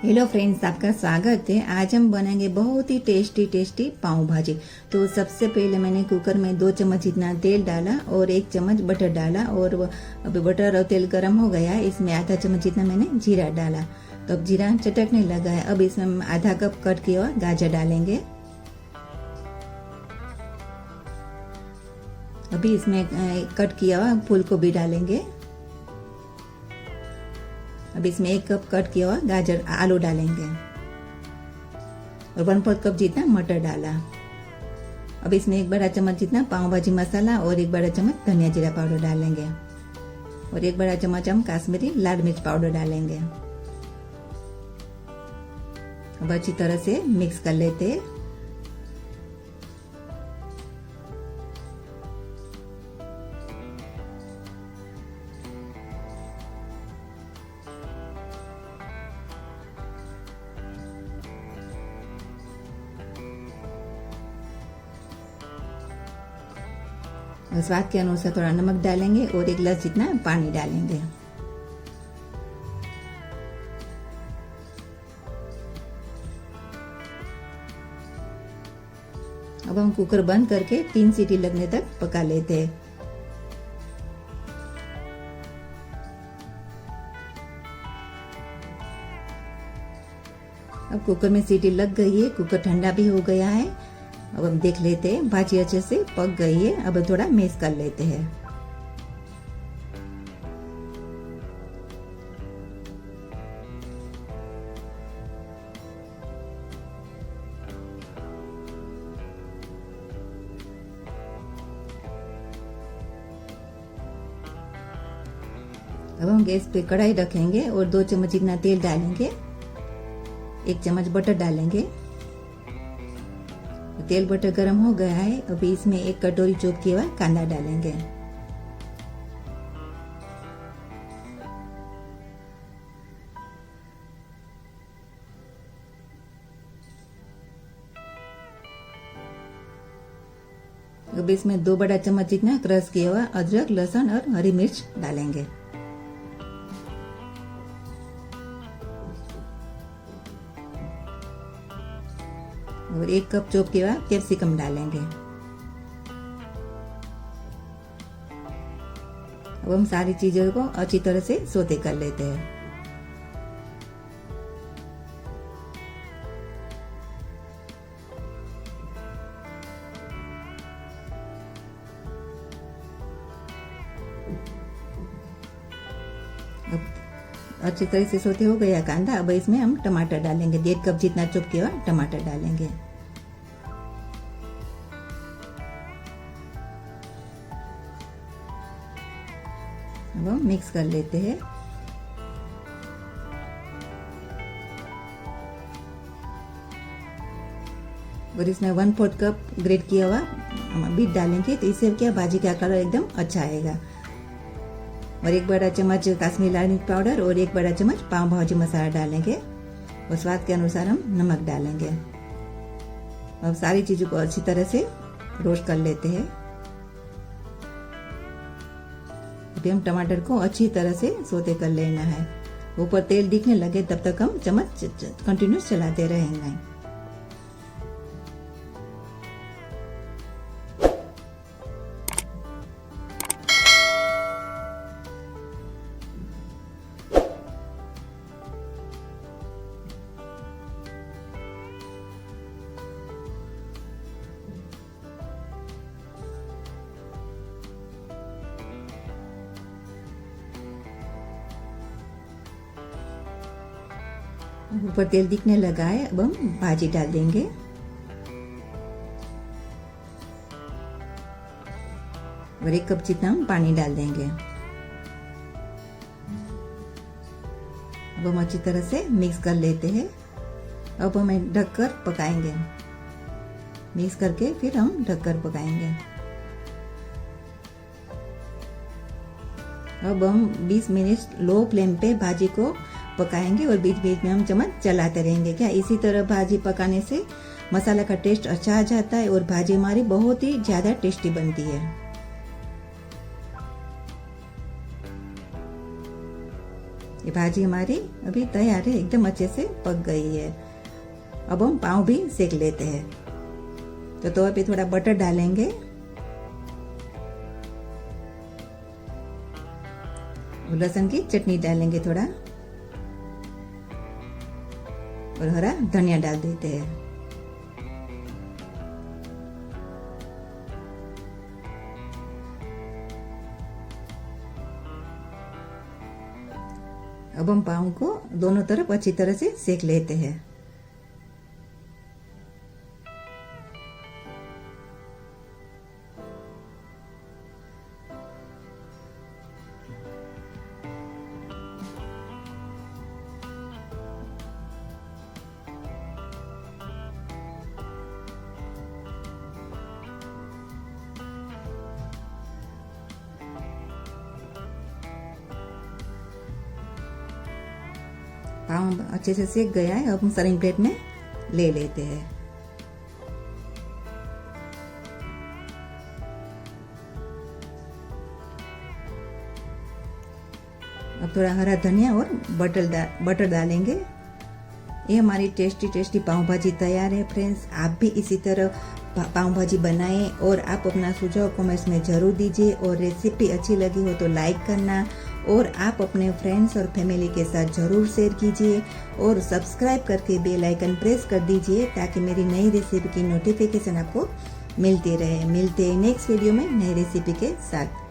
Hello friends, आपका स्वागत है। आज हम बनाएंगे बहुत ही टेस्टी पाव भाजी। तो सबसे पहले मैंने कुकर में 2 चम्मच जितना तेल डाला और 1 चम्मच बटर डाला और अभी बटर और तेल गर्म हो गया। इसमें आधा चम्मच जितना मैंने जीरा डाला। तो अब जीरा चटकने लगा है। अब इसमें हम आधा कप कट किया हुआ गाजर डालेंगे। अभी इसमें कट किया हुआ फूल गोभी डालेंगे। अब इसमें 1 कप कट किया हुआ गाजर आलू डालेंगे और 1/4 कप जितना मटर डाला। अब इसमें 1 बड़ा चम्मच जितना पाव भाजी मसाला और 1 बड़ा चम्मच धनिया जीरा पाउडर डालेंगे और 1 बड़ा चम्मच हम काश्मीरी लाल मिर्च पाउडर डालेंगे। अब अच्छी तरह से मिक्स कर लेते हैं। स्वाद के अनुसार थोड़ा नमक डालेंगे और 1 गिलास जितना पानी डालेंगे। अब हम कुकर बंद करके 3 सीटी लगने तक पका लेते हैं। अब कुकर में सीटी लग गई है, कुकर ठंडा भी हो गया है। अब हम देख लेते हैं भाजी अच्छे से पक गई है। अब थोड़ा मिक्स कर लेते हैं। अब हम गैस पे कढ़ाई रखेंगे और 2 चम्मच जितना तेल डालेंगे। 1 चम्मच बटर डालेंगे। तेल बटर गर्म हो गया है। अभी इसमें 1 कटोरी चॉप किया हुआ कांदा डालेंगे। अब इसमें 2 बड़ा चम्मच जितना क्रश किया हुआ अदरक, लहसुन और हरी मिर्च डालेंगे और 1 कप चॉप किया हुआ कैप्सिकम डालेंगे। अब हम सारी चीजों को अच्छी तरह से सौते कर लेते हैं। अब अच्छी तरह से सौते हो गया कांदा। अब इसमें हम टमाटर डालेंगे। 1.5 कप जितना चॉप किया हुआ टमाटर डालेंगे। अब हम मिक्स कर लेते हैं। और इसमें 1/4 कप ग्रेट किया हुआ बीट डालेंगे। तो इससे क्या भाजी का कलर एकदम अच्छा आएगा। और 1 बड़ा चम्मच काश्मीरी लाल मिर्च पाउडर और 1 बड़ा चम्मच पाव भाजी मसाला डालेंगे और स्वाद के अनुसार हम नमक डालेंगे। अब सारी चीजों को अच्छी तरह से रोस्ट कर लेते हैं। अभी हम टमाटर को अच्छी तरह से सौते कर लेना है। ऊपर तेल दिखने लगे तब तक हम चम्मच कंटिन्यूस चलाते रहेंगे। ऊपर तेल दिखने लगा है। अब हम भाजी डाल देंगे और 1 कप जितना हम पानी डाल देंगे। अब हम अच्छी तरह से मिक्स कर लेते हैं। अब हमें ढककर पकाएंगे। मिक्स करके फिर हम ढककर पकाएंगे। अब हम 20 मिनट लो फ्लेम पे भाजी को पकाएंगे और बीच बीच में हम चम्मच चलाते रहेंगे। क्या इसी तरह भाजी पकाने से मसाला का टेस्ट अच्छा आ जाता है और भाजी हमारी बहुत ही ज्यादा टेस्टी बनती है। ये भाजी हमारी अभी तैयार है, एकदम अच्छे से पक गई है। अब हम पाव भी सेक लेते हैं। तो तवे पे थोड़ा बटर डालेंगे और लहसुन की चटनी डालेंगे थोड़ा, और हरा धनिया डाल देते हैं। अब हम पाव को दोनों तरफ अच्छी तरह से सेक लेते हैं। पाव अच्छे से सेक गया है। अब हम सर्विंग प्लेट में ले लेते हैं। अब थोड़ा हरा धनिया और बटर डालेंगे। ये हमारी टेस्टी पाव भाजी तैयार है फ्रेंड्स। आप भी इसी तरह पाव भाजी बनाएं और आप अपना सुझाव कमेंट्स में जरूर दीजिए। और रेसिपी अच्छी लगी हो तो लाइक करना, और आप अपने फ्रेंड्स और फैमिली के साथ जरूर शेयर कीजिए, और सब्सक्राइब करके बेल आइकन प्रेस कर दीजिए ताकि मेरी नई रेसिपी की नोटिफिकेशन आपको मिलती रहे। मिलते हैं नेक्स्ट वीडियो में नई रेसिपी के साथ।